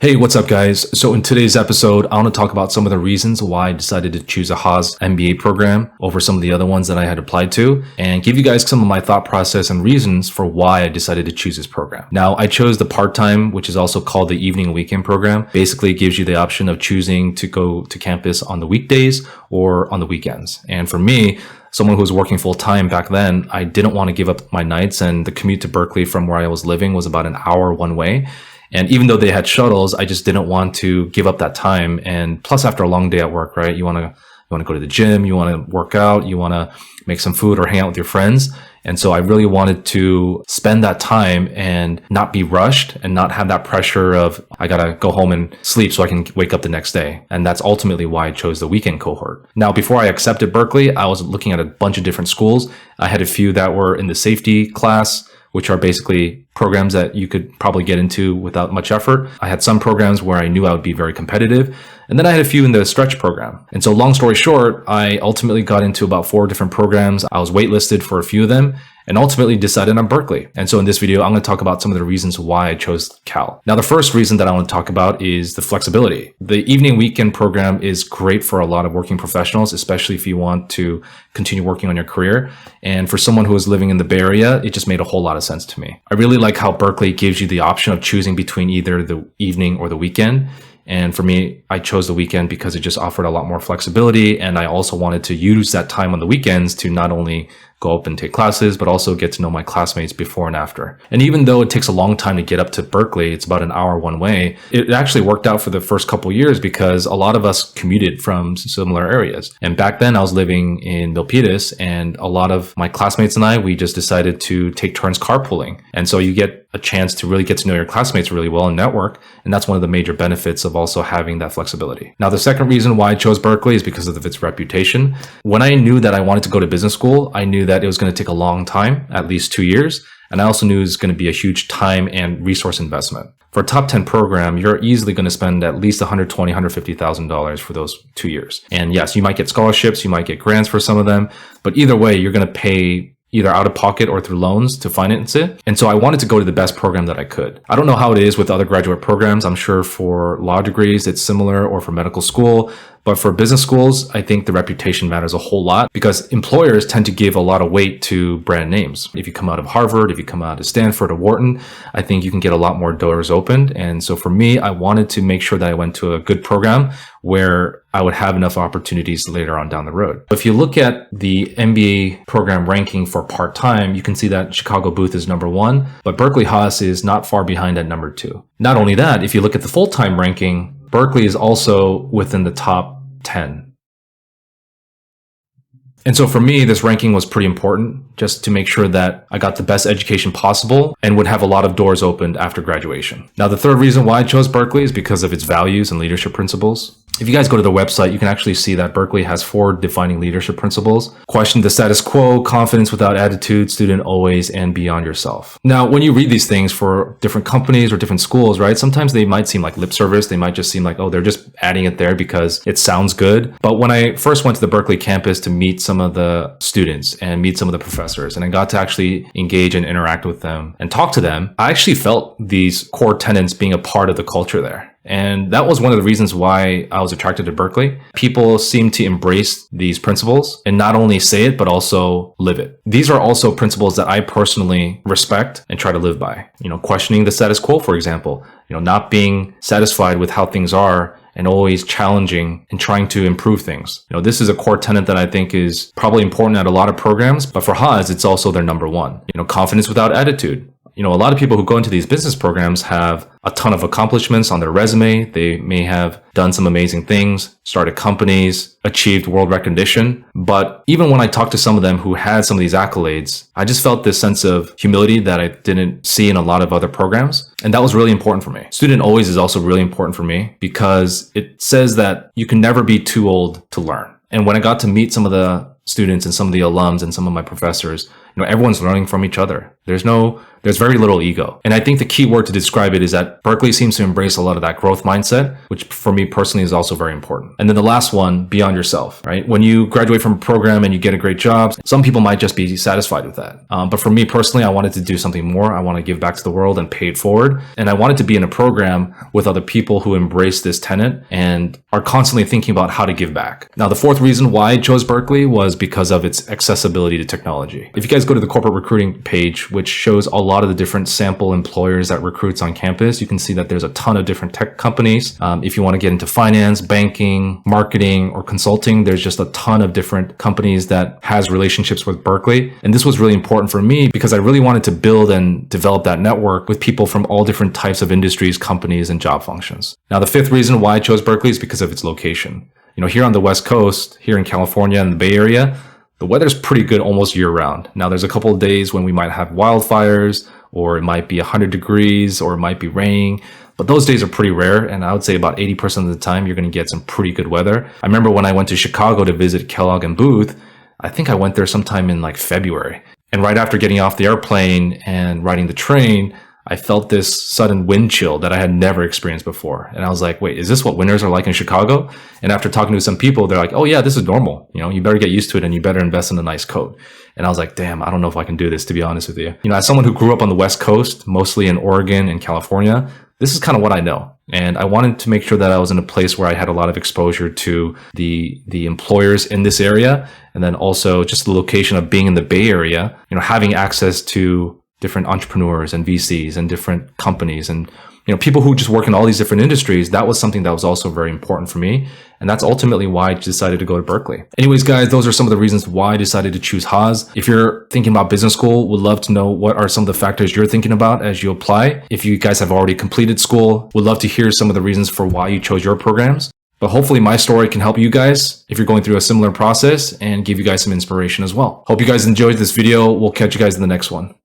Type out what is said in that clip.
Hey, what's up, guys? So in today's episode, I want to talk about some of the reasons why I decided to choose a Haas MBA program over some of the other ones that I had applied to, and give you guys some of my thought process and reasons for why I decided to choose this program. Now, I chose the part-time, which is also called the evening and weekend program. Basically, it gives you the option of choosing to go to campus on the weekdays or on the weekends. And for me, someone who was working full time back then, I didn't want to give up my nights, and the commute to Berkeley from where I was living was about an hour one way. And even though they had shuttles, I just didn't want to give up that time. And plus, after a long day at work, right, you want to go to the gym, you want to work out, you want to make some food or hang out with your friends. And so I really wanted to spend that time and not be rushed and not have that pressure of I got to go home and sleep so I can wake up the next day. And that's ultimately why I chose the weekend cohort. Now, before I accepted Berkeley, I was looking at a bunch of different schools. I had a few that were in the safety class, which are basically programs that you could probably get into without much effort. I had some programs where I knew I would be very competitive. And then I had a few in the stretch program. And so long story short, I ultimately got into about 4 different programs. I was waitlisted for a few of them and ultimately decided on Berkeley. And so in this video, I'm going to talk about some of the reasons why I chose Cal. Now, the first reason that I want to talk about is the flexibility. The evening weekend program is great for a lot of working professionals, especially if you want to continue working on your career. And for someone who is living in the Bay Area, it just made a whole lot of sense to me. I really like how Berkeley gives you the option of choosing between either the evening or the weekend. And for me, I chose the weekend because it just offered a lot more flexibility. And I also wanted to use that time on the weekends to not only go up and take classes, but also get to know my classmates before and after. And even though it takes a long time to get up to Berkeley, it's about an hour one way, it actually worked out for the first couple of years because a lot of us commuted from similar areas. And back then I was living in Milpitas, and a lot of my classmates and I, we just decided to take turns carpooling. And so you get a chance to really get to know your classmates really well and network. And that's one of the major benefits of also having that flexibility. Now, the second reason why I chose Berkeley is because of its reputation. When I knew that I wanted to go to business school, I knew that it was going to take a long time, at least 2 years. And I also knew it was going to be a huge time and resource investment. For a top 10 program, you're easily going to spend at least $120,000, $150,000 for those 2 years. And yes, you might get scholarships, you might get grants for some of them, but either way, you're going to pay either out of pocket or through loans to finance it. And so I wanted to go to the best program that I could. I don't know how it is with other graduate programs. I'm sure for law degrees, it's similar, or for medical school. But for business schools, I think the reputation matters a whole lot because employers tend to give a lot of weight to brand names. If you come out of Harvard, if you come out of Stanford or Wharton, I think you can get a lot more doors opened. And so for me, I wanted to make sure that I went to a good program where I would have enough opportunities later on down the road. If you look at the MBA program ranking for part-time, you can see that Chicago Booth is number 1, but Berkeley Haas is not far behind at number 2. Not only that, if you look at the full-time ranking, Berkeley is also within the top 10. And so for me, this ranking was pretty important just to make sure that I got the best education possible and would have a lot of doors opened after graduation. Now, the third reason why I chose Berkeley is because of its values and leadership principles. If you guys go to the website, you can actually see that Berkeley has 4 defining leadership principles. Question the status quo, confidence without attitude, student always, and beyond yourself. Now, when you read these things for different companies or different schools, right, sometimes they might seem like lip service. They might just seem like, oh, they're just adding it there because it sounds good. But when I first went to the Berkeley campus to meet some of the students and meet some of the professors, and I got to actually engage and interact with them and talk to them, I actually felt these core tenets being a part of the culture there. And that was one of the reasons why I was attracted to Berkeley. People seem to embrace these principles and not only say it, but also live it. These are also principles that I personally respect and try to live by. Questioning the status quo, for example, not being satisfied with how things are and always challenging and trying to improve things. This is a core tenet that I think is probably important at a lot of programs, but for Haas, it's also their number 1. Confidence without attitude. A lot of people who go into these business programs have a ton of accomplishments on their resume. They may have done some amazing things, started companies, achieved world recognition. But even when I talked to some of them who had some of these accolades, I just felt this sense of humility that I didn't see in a lot of other programs. And that was really important for me. Student always is also really important for me because it says that you can never be too old to learn. And when I got to meet some of the students and some of the alums and some of my professors, everyone's learning from each other. There's very little ego. And I think the key word to describe it is that Berkeley seems to embrace a lot of that growth mindset, which for me personally is also very important. And then the last one, beyond yourself, right? When you graduate from a program and you get a great job, some people might just be satisfied with that. But for me personally, I wanted to do something more. I want to give back to the world and pay it forward. And I wanted to be in a program with other people who embrace this tenet and are constantly thinking about how to give back. Now, the fourth reason why I chose Berkeley was because of its accessibility to technology. If you guys go to the corporate recruiting page, which shows a lot of the different sample employers that recruits on campus, you can see that there's a ton of different tech companies. If you want to get into finance, banking, marketing, or consulting, there's just a ton of different companies that has relationships with Berkeley. And this was really important for me because I really wanted to build and develop that network with people from all different types of industries, companies, and job functions. Now, the fifth reason why I chose Berkeley is because of its location. Here on the West Coast, here in California and the Bay Area, the weather's pretty good almost year round. Now, there's a couple of days when we might have wildfires, or it might be 100 degrees, or it might be raining. But those days are pretty rare, and I would say about 80% of the time, you're going to get some pretty good weather. I remember when I went to Chicago to visit Kellogg and Booth, I think I went there sometime in like February. And right after getting off the airplane and riding the train, I felt this sudden wind chill that I had never experienced before. And I was like, wait, is this what winters are like in Chicago? And after talking to some people, they're like, oh yeah, this is normal. You better get used to it and you better invest in a nice coat. And I was like, damn, I don't know if I can do this, to be honest with you. As someone who grew up on the West Coast, mostly in Oregon and California, this is kind of what I know. And I wanted to make sure that I was in a place where I had a lot of exposure to the employers in this area. And then also just the location of being in the Bay Area, having access to different entrepreneurs and VCs and different companies and people who just work in all these different industries. That was something that was also very important for me. And that's ultimately why I decided to go to Berkeley. Anyways, guys, those are some of the reasons why I decided to choose Haas. If you're thinking about business school, would love to know what are some of the factors you're thinking about as you apply. If you guys have already completed school, would love to hear some of the reasons for why you chose your programs. But hopefully my story can help you guys if you're going through a similar process and give you guys some inspiration as well. Hope you guys enjoyed this video. We'll catch you guys in the next one.